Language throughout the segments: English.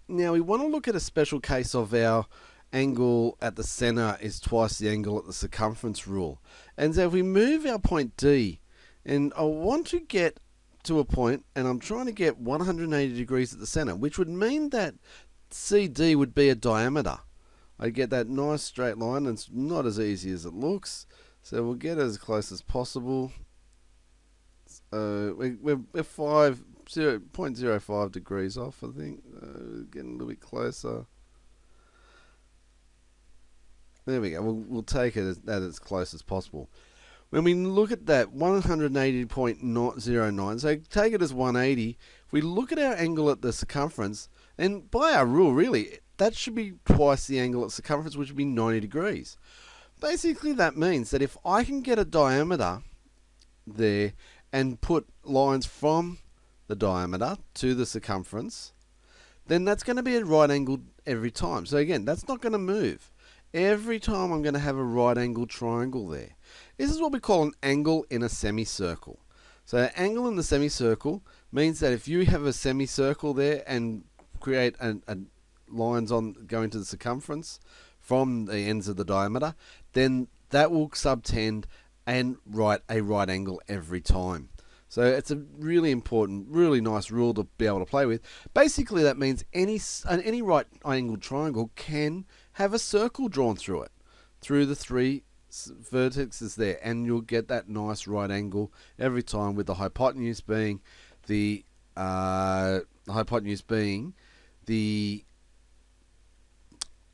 Now we want to look at a special case of our angle at the center is twice the angle at the circumference rule. And so if we move our point D, and I want to get to a point, and I'm trying to get 180 degrees at the center, which would mean that CD would be a diameter. I get that nice straight line, and it's not as easy as it looks. So we'll get as close as possible. We're 0.05 degrees off, I think. Getting a little bit closer. There we go. We'll take it as close as possible. When we look at that 180.09, so take it as 180. If we look at our angle at the circumference, and by our rule, really, that should be twice the angle at circumference, which would be 90 degrees. Basically, that means that if I can get a diameter there and put lines from the diameter to the circumference, then that's going to be a right angle every time. So again, that's not going to move. Every time I'm going to have a right angle triangle there. This is what we call an angle in a semicircle. So an angle in the semicircle means that if you have a semicircle there and create lines on going to the circumference from the ends of the diameter, then that will subtend and write a right angle every time. So it's a really important, really nice rule to be able to play with. Basically, that means any right angled triangle can have a circle drawn through it, through the three vertices there, and you'll get that nice right angle every time, with the hypotenuse being the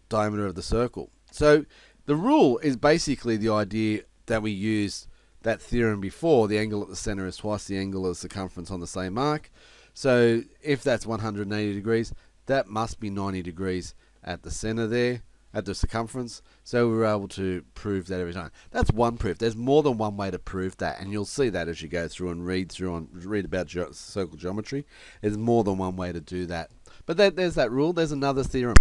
diameter of the circle. So the rule is basically the idea that we used that theorem before. The angle at the center is twice the angle of the circumference on the same arc. So if that's 180 degrees, that must be 90 degrees at the center there, at the circumference. So we were able to prove that every time. That's one proof. There's more than one way to prove that, and you'll see that as you go through and read about circle geometry. There's more than one way to do that. But there's that rule. There's another theorem.